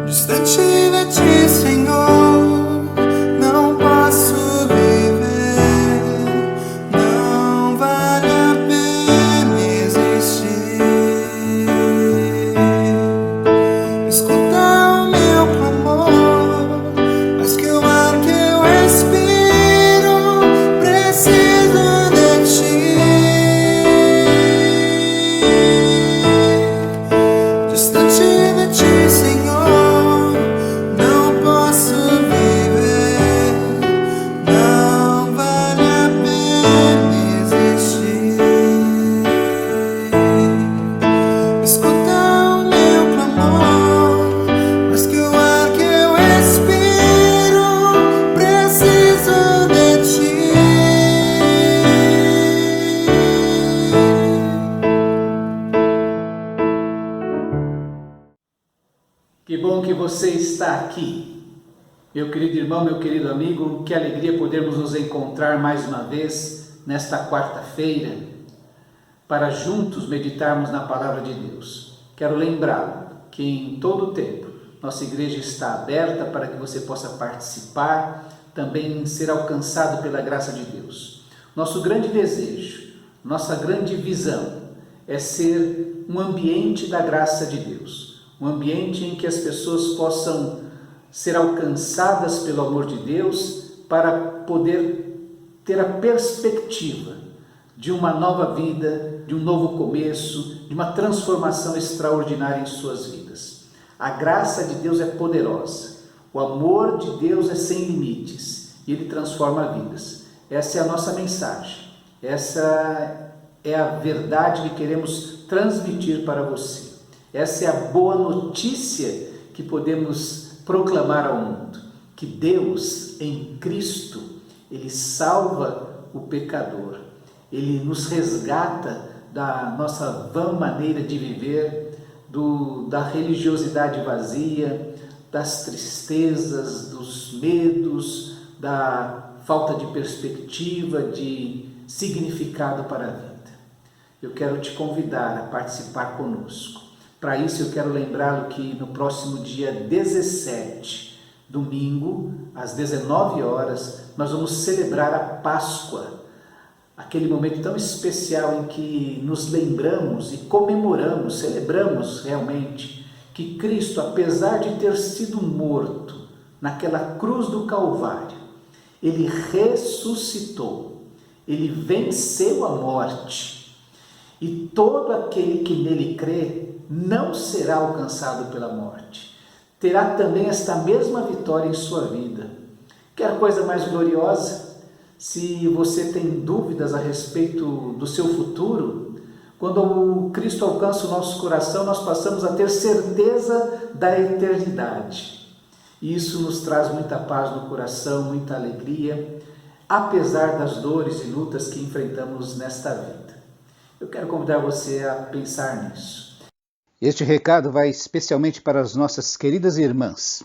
Distante de ti, Senhor, não posso viver. Não vale a pena existir. Escuta o meu clamor, mas que o ar que eu respiro preciso de ti. Distante de ti, Senhor, não posso viver. Não vale a pena existir. Escuta o meu clamor, mas que o ar que eu respiro preciso de ti. Que bom que você está aqui, meu querido irmão, meu querido amigo. Que alegria podermos nos encontrar mais uma vez nesta quarta-feira para juntos meditarmos na Palavra de Deus. Quero lembrá-lo que em todo o tempo nossa igreja está aberta para que você possa participar, também ser alcançado pela graça de Deus. Nosso grande desejo, nossa grande visão é ser um ambiente da graça de Deus. Um ambiente em que as pessoas possam ser alcançadas pelo amor de Deus para poder ter a perspectiva de uma nova vida, de um novo começo, de uma transformação extraordinária em suas vidas. A graça de Deus é poderosa, o amor de Deus é sem limites e Ele transforma vidas. Essa é a nossa mensagem, essa é a verdade que queremos transmitir para você. Essa é a boa notícia que podemos proclamar ao mundo, que Deus em Cristo, Ele salva o pecador, Ele nos resgata da nossa vã maneira de viver, da religiosidade vazia, das tristezas, dos medos, da falta de perspectiva, de significado para a vida. Eu quero te convidar a participar conosco. Para isso eu quero lembrá-lo que no próximo dia 17, domingo, às 19 horas, nós vamos celebrar a Páscoa, aquele momento tão especial em que nos lembramos e comemoramos, celebramos realmente que Cristo, apesar de ter sido morto naquela cruz do Calvário, Ele ressuscitou, Ele venceu a morte e todo aquele que nele crê não será alcançado pela morte. Terá também esta mesma vitória em sua vida. Quer coisa mais gloriosa? Se você tem dúvidas a respeito do seu futuro, quando o Cristo alcança o nosso coração, nós passamos a ter certeza da eternidade. E isso nos traz muita paz no coração, muita alegria, apesar das dores e lutas que enfrentamos nesta vida. Eu quero convidar você a pensar nisso. Este recado vai especialmente para as nossas queridas irmãs.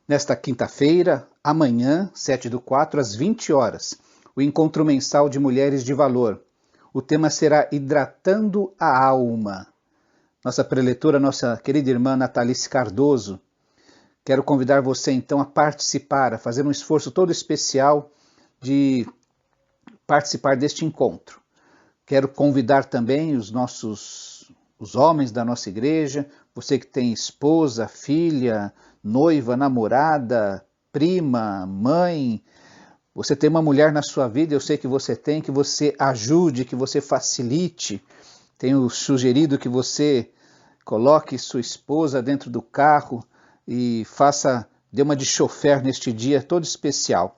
Nesta quinta-feira, amanhã, 7/4, às 20 horas, o encontro mensal de Mulheres de Valor. O tema será Hidratando a Alma. Nossa preletora, nossa querida irmã Natalice Cardoso. Quero convidar você então a participar, a fazer um esforço todo especial de participar deste encontro. Quero convidar também os homens da nossa igreja, você que tem esposa, filha, noiva, namorada, prima, mãe, você tem uma mulher na sua vida, eu sei que você ajude, que você facilite. Tenho sugerido que você coloque sua esposa dentro do carro e dê uma de chofer neste dia todo especial.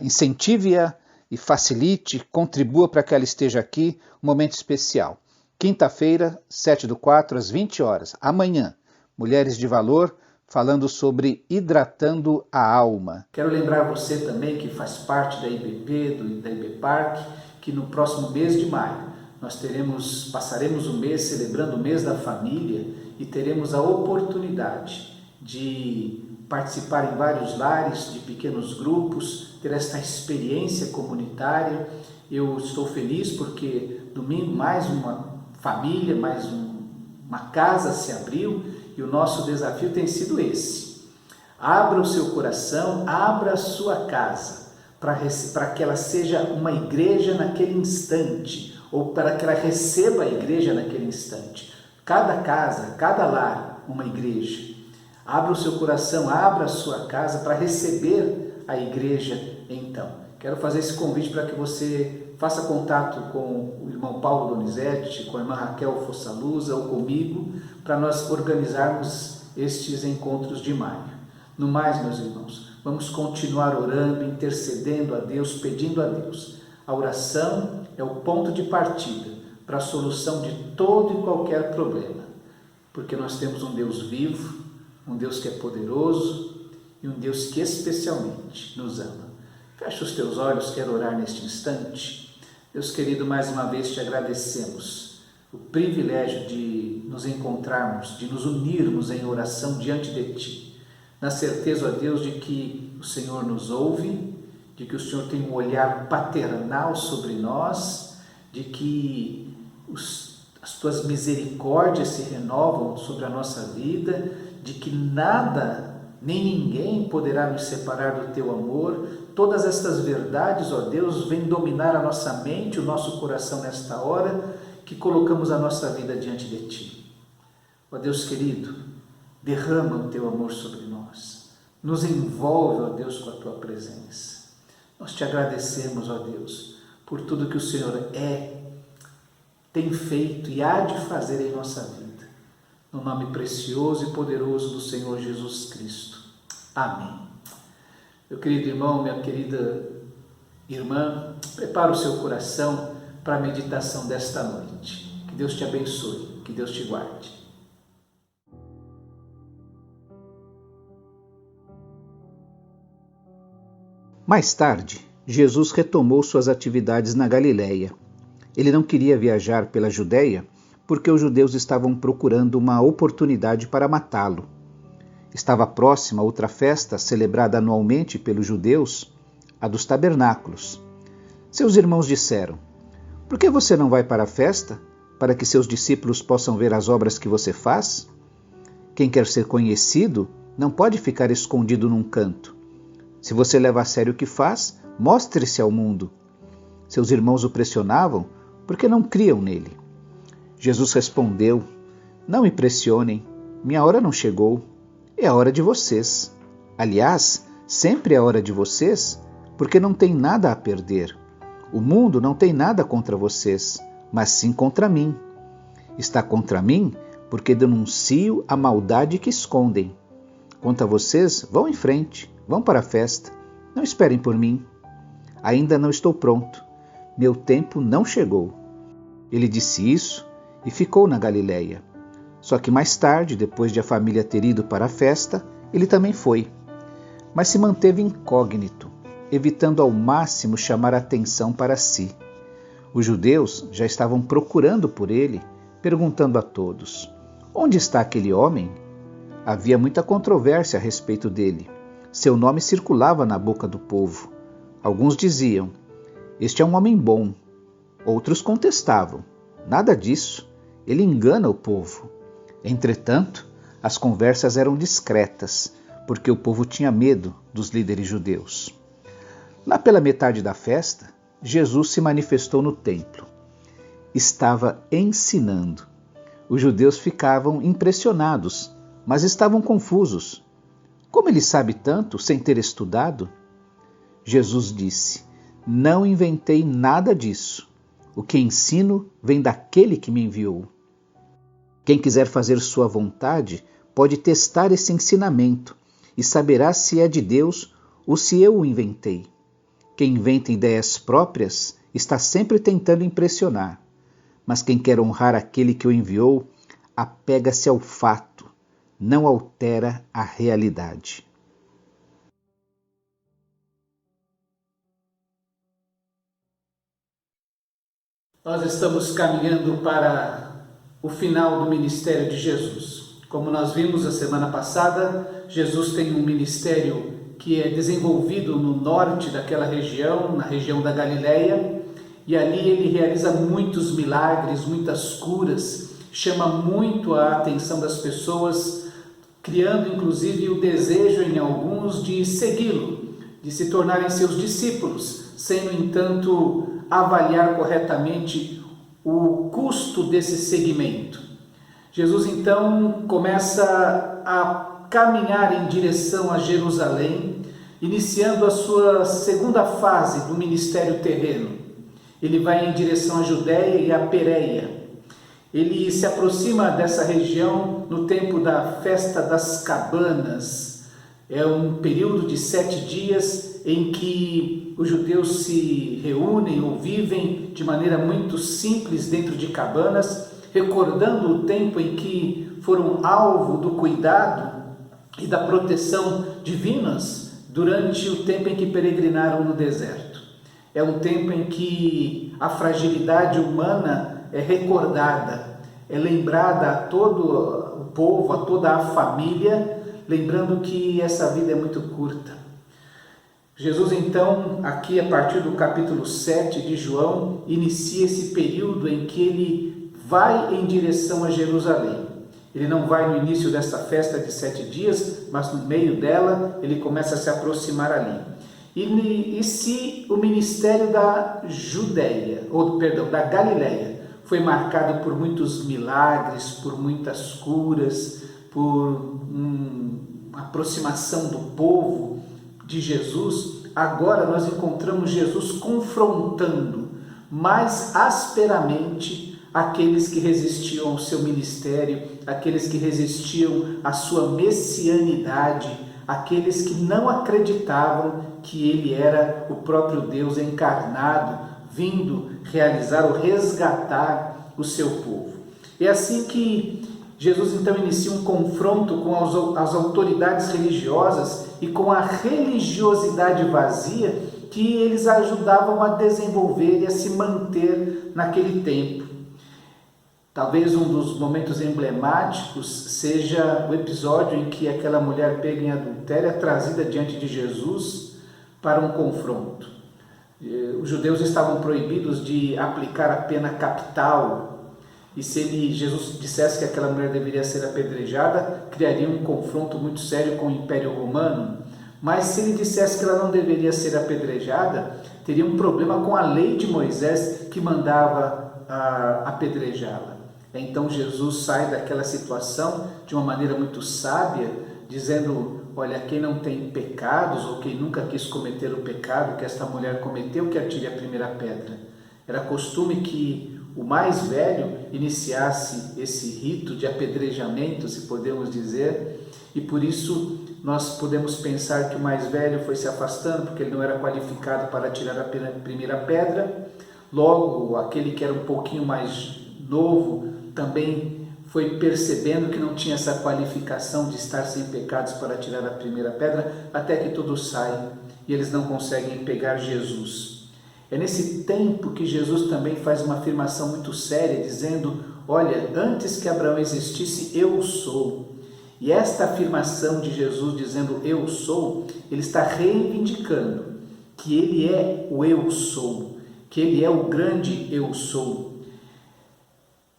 Incentive-a e facilite, contribua para que ela esteja aqui, um momento especial. Quinta-feira, 7/4, às 20 horas. Amanhã, Mulheres de Valor, falando sobre hidratando a alma. Quero lembrar você também que faz parte da IBP, da IBPARC, que no próximo mês de maio nós passaremos um mês celebrando o mês da família e teremos a oportunidade de participar em vários lares, de pequenos grupos, ter esta experiência comunitária. Eu estou feliz porque domingo mais uma família, mais uma casa se abriu e o nosso desafio tem sido esse. Abra o seu coração, abra a sua casa, para que ela seja uma igreja naquele instante, ou para que ela receba a igreja naquele instante. Cada casa, cada lar, uma igreja. Abra o seu coração, abra a sua casa para receber a igreja então. Quero fazer esse convite para que você faça contato com o irmão Paulo Donizete, com a irmã Raquel Fossalusa ou comigo, para nós organizarmos estes encontros de maio. No mais, meus irmãos, vamos continuar orando, intercedendo a Deus, pedindo a Deus. A oração é o ponto de partida para a solução de todo e qualquer problema, porque nós temos um Deus vivo, um Deus que é poderoso e um Deus que especialmente nos ama. Fecha os teus olhos, quero orar neste instante. Deus querido, mais uma vez te agradecemos o privilégio de nos encontrarmos, de nos unirmos em oração diante de Ti, na certeza, ó Deus, de que o Senhor nos ouve, de que o Senhor tem um olhar paternal sobre nós, de que as Tuas misericórdias se renovam sobre a nossa vida, de que nada, nem ninguém poderá nos separar do Teu amor. Todas estas verdades, ó Deus, vêm dominar a nossa mente, o nosso coração nesta hora, que colocamos a nossa vida diante de Ti. Ó Deus querido, derrama o Teu amor sobre nós, nos envolve, ó Deus, com a Tua presença. Nós Te agradecemos, ó Deus, por tudo que o Senhor tem feito e há de fazer em nossa vida. No nome precioso e poderoso do Senhor Jesus Cristo. Amém. Meu querido irmão, minha querida irmã, prepara o seu coração para a meditação desta noite. Que Deus te abençoe, que Deus te guarde. Mais tarde, Jesus retomou suas atividades na Galileia. Ele não queria viajar pela Judéia porque os judeus estavam procurando uma oportunidade para matá-lo. Estava próxima outra festa celebrada anualmente pelos judeus, a dos tabernáculos. Seus irmãos disseram: "Por que você não vai para a festa, para que seus discípulos possam ver as obras que você faz? Quem quer ser conhecido não pode ficar escondido num canto. Se você leva a sério o que faz, mostre-se ao mundo." Seus irmãos o pressionavam porque não criam nele. Jesus respondeu: "Não me pressionem, minha hora não chegou, é a hora de vocês. Aliás, sempre é a hora de vocês, porque não tem nada a perder. O mundo não tem nada contra vocês, mas sim contra mim. Está contra mim porque denuncio a maldade que escondem. Quanto a vocês, vão em frente, vão para a festa, não esperem por mim. Ainda não estou pronto, meu tempo não chegou." Ele disse isso e ficou na Galileia. Só que mais tarde, depois de a família ter ido para a festa, ele também foi. Mas se manteve incógnito, evitando ao máximo chamar a atenção para si. Os judeus já estavam procurando por ele, perguntando a todos: "Onde está aquele homem?" Havia muita controvérsia a respeito dele. Seu nome circulava na boca do povo. Alguns diziam: "Este é um homem bom." Outros contestavam: "Nada disso, ele engana o povo." Entretanto, as conversas eram discretas, porque o povo tinha medo dos líderes judeus. Lá pela metade da festa, Jesus se manifestou no templo. Estava ensinando. Os judeus ficavam impressionados, mas estavam confusos. Como ele sabe tanto sem ter estudado? Jesus disse: "Não inventei nada disso. O que ensino vem daquele que me enviou. Quem quiser fazer sua vontade pode testar esse ensinamento e saberá se é de Deus ou se eu o inventei. Quem inventa ideias próprias está sempre tentando impressionar, mas quem quer honrar aquele que o enviou apega-se ao fato, não altera a realidade." Nós estamos caminhando para o final do ministério de Jesus. Como nós vimos a semana passada, Jesus tem um ministério que é desenvolvido no norte daquela região, na região da Galileia, e ali ele realiza muitos milagres, muitas curas, chama muito a atenção das pessoas criando inclusive o desejo em alguns de segui-lo, de se tornarem seus discípulos, sem, no entanto, avaliar corretamente o custo desse seguimento. Jesus então começa a caminhar em direção a Jerusalém, iniciando a sua segunda fase do ministério terreno. Ele vai em direção à Judéia e à Pérea. Ele se aproxima dessa região no tempo da festa das cabanas. É um período de 7 dias em que os judeus se reúnem ou vivem de maneira muito simples dentro de cabanas, recordando o tempo em que foram alvo do cuidado e da proteção divinas durante o tempo em que peregrinaram no deserto. É um tempo em que a fragilidade humana é recordada, é lembrada a todo o povo, a toda a família, lembrando que essa vida é muito curta. Jesus então, aqui a partir do capítulo 7 de João, inicia esse período em que ele vai em direção a Jerusalém. Ele não vai no início dessa festa de 7 dias, mas no meio dela ele começa a se aproximar ali. E se o ministério da da Galileia foi marcado por muitos milagres, por muitas curas, por uma aproximação do povo de Jesus, agora nós encontramos Jesus confrontando mais asperamente aqueles que resistiam ao seu ministério, aqueles que resistiam à sua messianidade, aqueles que não acreditavam que ele era o próprio Deus encarnado, vindo realizar ou resgatar o seu povo. É assim que Jesus então inicia um confronto com as autoridades religiosas e com a religiosidade vazia que eles ajudavam a desenvolver e a se manter naquele tempo. Talvez um dos momentos emblemáticos seja o episódio em que aquela mulher pega em adultério é trazida diante de Jesus para um confronto. Os judeus estavam proibidos de aplicar a pena capital, e se Jesus dissesse que aquela mulher deveria ser apedrejada, criaria um confronto muito sério com o Império Romano. Mas se ele dissesse que ela não deveria ser apedrejada, teria um problema com a lei de Moisés que mandava apedrejá-la. Então Jesus sai daquela situação de uma maneira muito sábia, dizendo: olha, quem não tem pecados ou quem nunca quis cometer o pecado que esta mulher cometeu, que atire a primeira pedra. Era costume que o mais velho iniciasse esse rito de apedrejamento, se podemos dizer, e por isso nós podemos pensar que o mais velho foi se afastando porque ele não era qualificado para atirar a primeira pedra. Logo, aquele que era um pouquinho mais novo também foi percebendo que não tinha essa qualificação de estar sem pecados para tirar a primeira pedra, até que todos saem e eles não conseguem pegar Jesus. É nesse tempo que Jesus também faz uma afirmação muito séria, dizendo: olha, antes que Abraão existisse, eu sou. E esta afirmação de Jesus dizendo eu sou, ele está reivindicando que ele é o eu sou, que ele é o grande eu sou.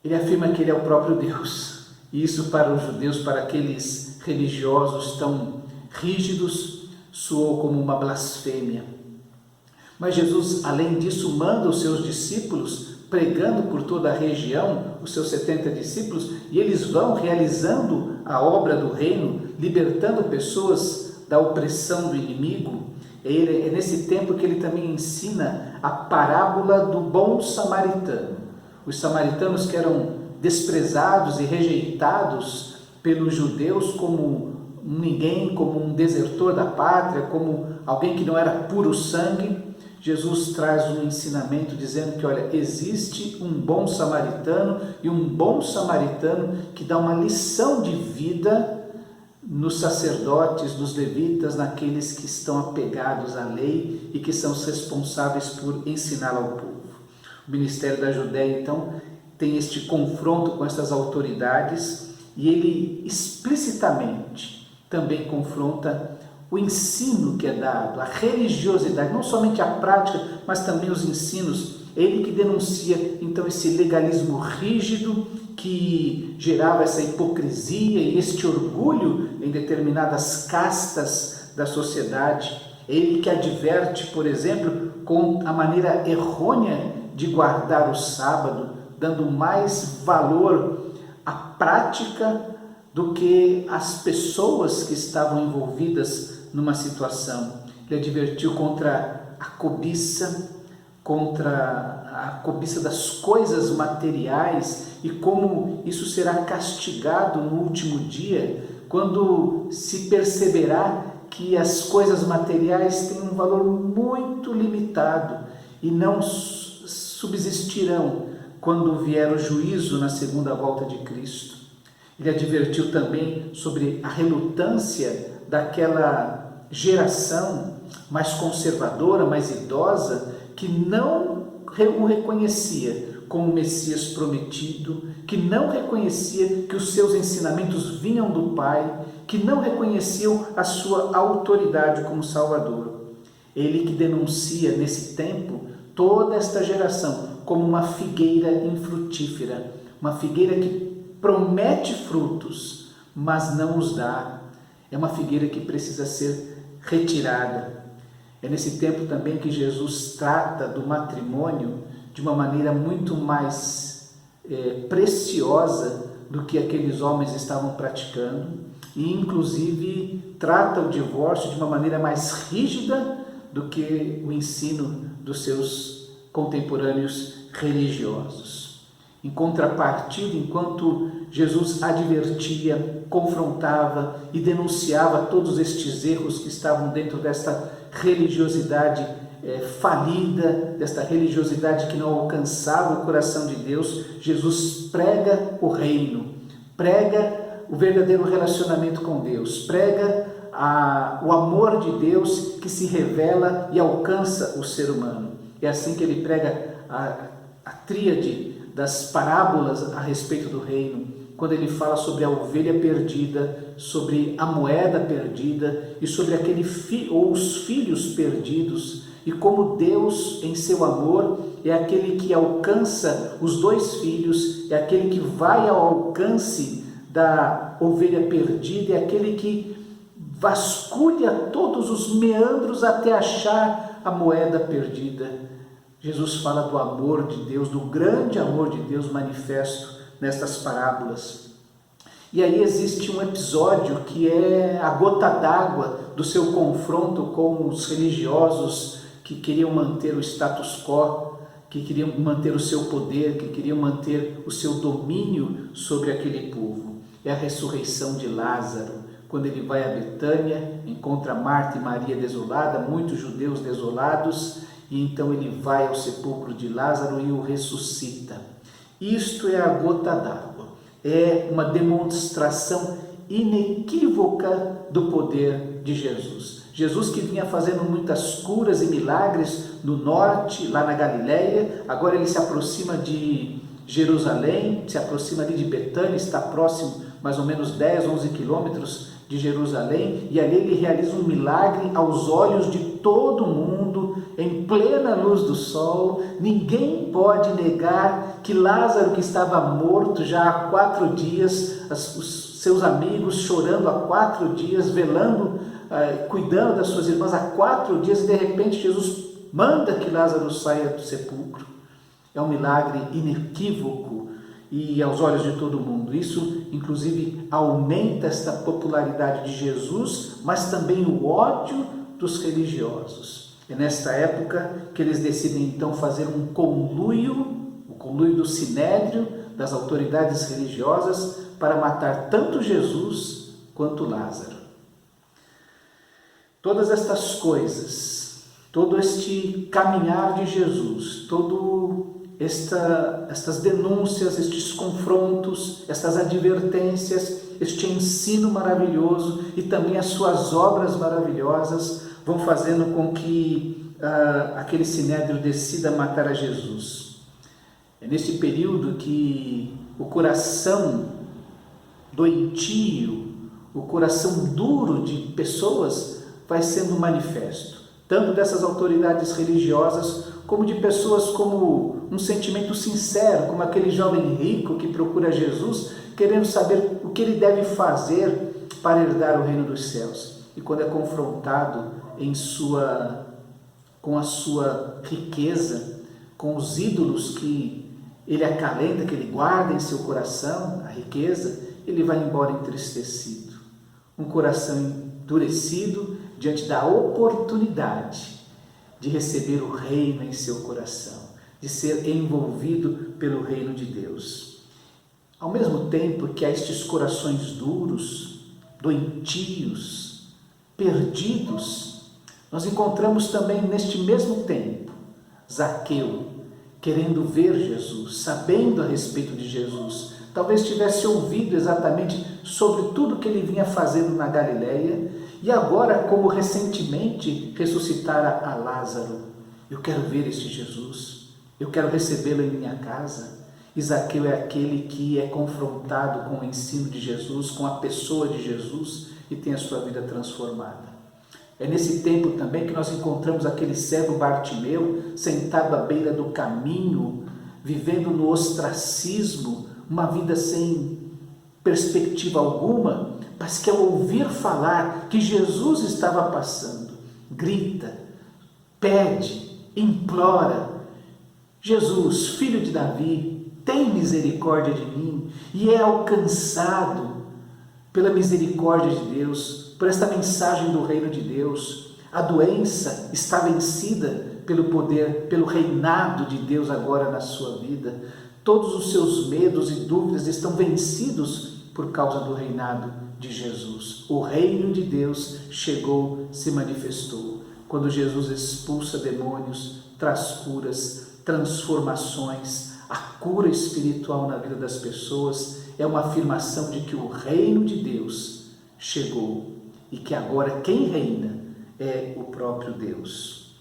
Ele afirma que ele é o próprio Deus. E isso para os judeus, para aqueles religiosos tão rígidos, soou como uma blasfêmia. Mas Jesus, além disso, manda os seus discípulos, pregando por toda a região, os seus 70 discípulos, e eles vão realizando a obra do reino, libertando pessoas da opressão do inimigo. É nesse tempo que ele também ensina a parábola do bom samaritano. Os samaritanos que eram desprezados e rejeitados pelos judeus como um ninguém, como um desertor da pátria, como alguém que não era puro sangue, Jesus traz um ensinamento dizendo que, olha, existe um bom samaritano, e um bom samaritano que dá uma lição de vida nos sacerdotes, nos levitas, naqueles que estão apegados à lei e que são os responsáveis por ensiná-la ao povo. O ministério da Judéia, então, tem este confronto com essas autoridades, e ele explicitamente também confronta o ensino que é dado, a religiosidade, não somente a prática, mas também os ensinos. Ele que denuncia, então, esse legalismo rígido que que gerava essa hipocrisia e este orgulho em determinadas castas da sociedade. Ele que adverte, por exemplo, com a maneira errônea de guardar o sábado, dando mais valor à prática do que às pessoas que estavam envolvidas numa situação. Ele advertiu contra a cobiça das coisas materiais e como isso será castigado no último dia, quando se perceberá que as coisas materiais têm um valor muito limitado e não subsistirão quando vier o juízo na segunda volta de Cristo. Ele advertiu também sobre a relutância daquela geração mais conservadora, mais idosa, que não o reconhecia como Messias prometido, que não reconhecia que os seus ensinamentos vinham do Pai, que não reconheciam a sua autoridade como Salvador. Ele que denuncia nesse tempo toda esta geração como uma figueira infrutífera, uma figueira que promete frutos, mas não os dá. É uma figueira que precisa ser retirada. É nesse tempo também que Jesus trata do matrimônio de uma maneira muito mais preciosa do que aqueles homens estavam praticando e, inclusive, trata o divórcio de uma maneira mais rígida do que o ensino dos seus contemporâneos religiosos. Em contrapartida, enquanto Jesus advertia, confrontava e denunciava todos estes erros que estavam dentro desta religiosidade falida, desta religiosidade que não alcançava o coração de Deus, Jesus prega o reino, prega o verdadeiro relacionamento com Deus, prega o amor de Deus que se revela e alcança o ser humano. É assim que ele prega a tríade das parábolas a respeito do reino, quando ele fala sobre a ovelha perdida, sobre a moeda perdida e sobre os filhos perdidos, e como Deus, em seu amor, é aquele que alcança os dois filhos, é aquele que vai ao alcance da ovelha perdida, é aquele que vasculha todos os meandros até achar a moeda perdida. Jesus fala do amor de Deus, do grande amor de Deus manifesto nestas parábolas. E aí existe um episódio que é a gota d'água do seu confronto com os religiosos que queriam manter o status quo, que queriam manter o seu poder, que queriam manter o seu domínio sobre aquele povo. É a ressurreição de Lázaro, quando ele vai a Betânia, encontra Marta e Maria desolada, muitos judeus desolados, e então ele vai ao sepulcro de Lázaro e o ressuscita. Isto é a gota d'água, é uma demonstração inequívoca do poder de Jesus. Jesus que vinha fazendo muitas curas e milagres no norte, lá na Galileia, agora ele se aproxima de Jerusalém, se aproxima ali de Betânia, está próximo mais ou menos 10, 11 quilômetros de Jerusalém, e ali ele realiza um milagre aos olhos de todo mundo, em plena luz do sol. Ninguém pode negar que Lázaro, que estava morto já há 4 dias, os seus amigos chorando há 4 dias, velando, cuidando das suas irmãs há 4 dias, e de repente Jesus manda que Lázaro saia do sepulcro. É um milagre inequívoco e aos olhos de todo mundo. Isso, inclusive, aumenta esta popularidade de Jesus, mas também o ódio dos religiosos. É nesta época que eles decidem então fazer um conluio, o conluio do Sinédrio, das autoridades religiosas, para matar tanto Jesus quanto Lázaro. Todas estas coisas, todo este caminhar de Jesus, estas denúncias, estes confrontos, estas advertências, este ensino maravilhoso e também as suas obras maravilhosas vão fazendo com que aquele sinédrio decida matar a Jesus. É neste período que o coração doentio, o coração duro de pessoas vai sendo manifesto. tanto dessas autoridades religiosas, como de pessoas como um sentimento sincero, como aquele jovem rico que procura Jesus, querendo saber o que ele deve fazer para herdar o reino dos céus. E quando é confrontado com a sua riqueza, com os ídolos que ele acalenta, que ele guarda em seu coração, a riqueza, ele vai embora entristecido. Um coração endurecido diante da oportunidade de receber o reino em seu coração, de ser envolvido pelo reino de Deus. Ao mesmo tempo que há estes corações duros, doentios, perdidos, nós encontramos também neste mesmo tempo Zaqueu, querendo ver Jesus, sabendo a respeito de Jesus, talvez tivesse ouvido exatamente sobre tudo que ele vinha fazendo na Galileia e agora, como recentemente ressuscitara a Lázaro, eu quero ver este Jesus, eu quero recebê-lo em minha casa. E Zaqueu é aquele que é confrontado com o ensino de Jesus, com a pessoa de Jesus e tem a sua vida transformada. É nesse tempo também que nós encontramos aquele cego Bartimeu sentado à beira do caminho, vivendo no ostracismo, uma vida sem perspectiva alguma, mas que ao ouvir falar que Jesus estava passando, grita, pede, implora: Jesus, filho de Davi, tem misericórdia de mim, e é alcançado pela misericórdia de Deus, por esta mensagem do reino de Deus. A doença está vencida pelo poder, pelo reinado de Deus agora na sua vida. Todos os seus medos e dúvidas estão vencidos por causa do reinado de Jesus. O reino de Deus chegou, se manifestou. Quando Jesus expulsa demônios, traz curas, transformações, a cura espiritual na vida das pessoas, é uma afirmação de que o reino de Deus chegou e que agora quem reina é o próprio Deus.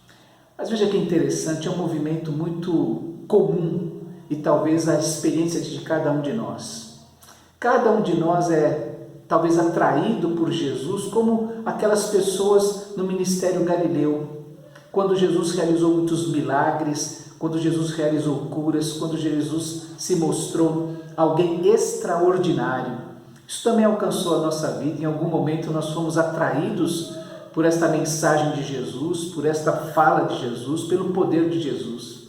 Mas veja que interessante, é um movimento muito comum e talvez a experiência de cada um de nós. Cada um de nós é talvez atraído por Jesus como aquelas pessoas no ministério galileu, quando Jesus realizou muitos milagres, quando Jesus realizou curas, quando Jesus se mostrou alguém extraordinário. Isso também alcançou a nossa vida. Em algum momento nós fomos atraídos por esta mensagem de Jesus, por esta fala de Jesus, pelo poder de Jesus.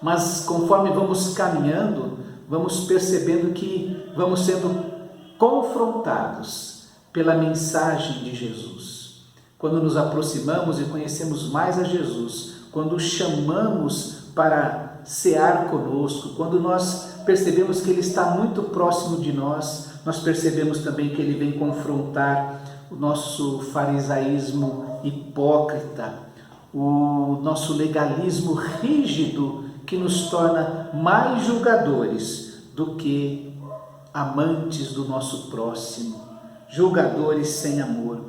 Mas conforme vamos caminhando, vamos percebendo que vamos sendo confrontados pela mensagem de Jesus. Quando nos aproximamos e conhecemos mais a Jesus, quando o chamamos para cear conosco, quando nós percebemos que Ele está muito próximo de nós, nós percebemos também que Ele vem confrontar o nosso farisaísmo hipócrita, o nosso legalismo rígido que nos torna mais julgadores do que amantes do nosso próximo, julgadores sem amor.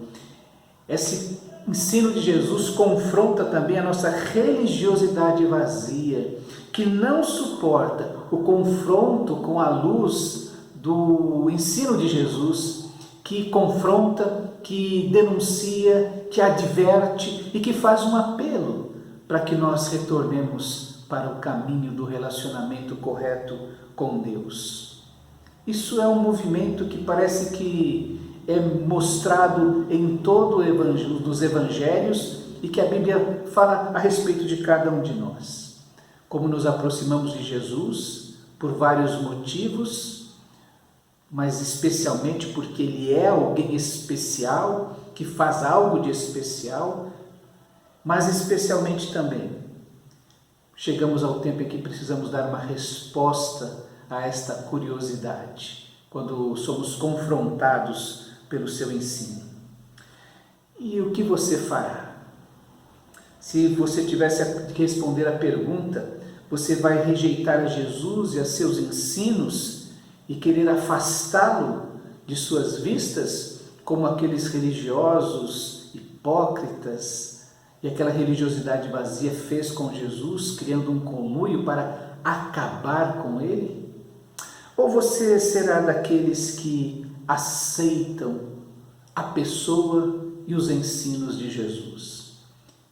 Esse ensino de Jesus confronta também a nossa religiosidade vazia, que não suporta o confronto com a luz do ensino de Jesus, que confronta, que denuncia, que adverte e que faz um apelo para que nós retornemos para o caminho do relacionamento correto com Deus. Isso é um movimento que parece que é mostrado em todo os evangelhos e que a Bíblia fala a respeito de cada um de nós. Como nos aproximamos de Jesus por vários motivos, mas especialmente porque Ele é alguém especial, que faz algo de especial, mas especialmente também chegamos ao tempo em que precisamos dar uma resposta a esta curiosidade, quando somos confrontados pelo seu ensino. E o que você fará? Se você tivesse que responder a pergunta, você vai rejeitar a Jesus e a seus ensinos e querer afastá-lo de suas vistas, como aqueles religiosos hipócritas e aquela religiosidade vazia fez com Jesus, criando um conluio para acabar com ele? Ou você será daqueles que aceitam a pessoa e os ensinos de Jesus,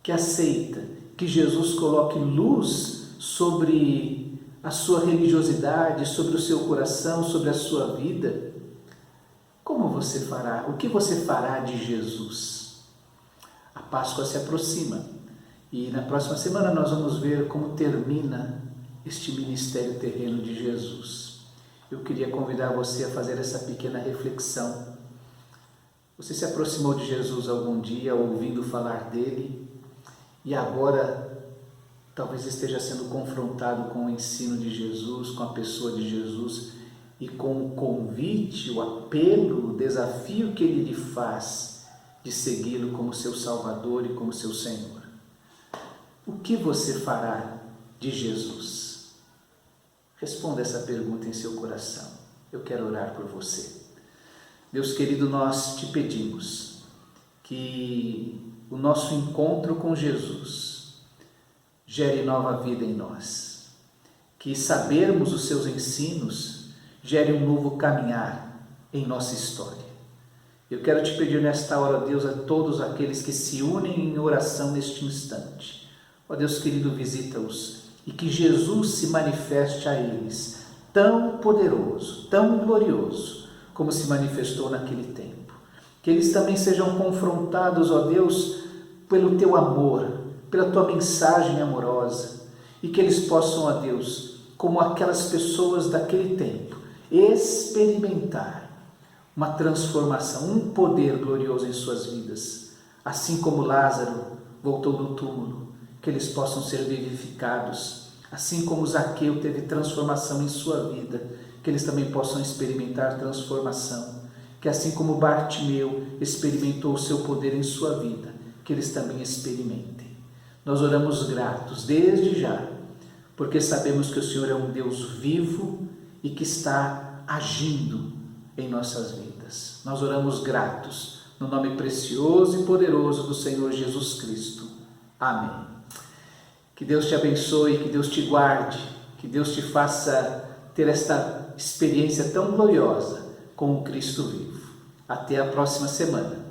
que aceita que Jesus coloque luz sobre a sua religiosidade, sobre o seu coração, sobre a sua vida, como você fará? O que você fará de Jesus? A Páscoa se aproxima e na próxima semana nós vamos ver como termina este ministério terreno de Jesus. Eu queria convidar você a fazer essa pequena reflexão. Você se aproximou de Jesus algum dia, ouvindo falar dele, e agora talvez esteja sendo confrontado com o ensino de Jesus, com a pessoa de Jesus e com o convite, o apelo, o desafio que ele lhe faz de segui-lo como seu Salvador e como seu Senhor. O que você fará de Jesus? Responda essa pergunta em seu coração. Eu quero orar por você. Deus querido, nós te pedimos que o nosso encontro com Jesus gere nova vida em nós, que sabermos os seus ensinos gere um novo caminhar em nossa história. Eu quero te pedir nesta hora, Deus, a todos aqueles que se unem em oração neste instante. Ó Deus querido, visita-os e que Jesus se manifeste a eles tão poderoso, tão glorioso, como se manifestou naquele tempo. Que eles também sejam confrontados, ó Deus, pelo teu amor, pela tua mensagem amorosa, e que eles possam, ó Deus, como aquelas pessoas daquele tempo, experimentar uma transformação, um poder glorioso em suas vidas, assim como Lázaro voltou do túmulo, que eles possam ser vivificados, assim como Zaqueu teve transformação em sua vida, que eles também possam experimentar transformação, que assim como Bartimeu experimentou o seu poder em sua vida, que eles também experimentem. Nós oramos gratos desde já, porque sabemos que o Senhor é um Deus vivo e que está agindo em nossas vidas. Nós oramos gratos, no nome precioso e poderoso do Senhor Jesus Cristo. Amém. Que Deus te abençoe, que Deus te guarde, que Deus te faça ter esta experiência tão gloriosa com o Cristo vivo. Até a próxima semana.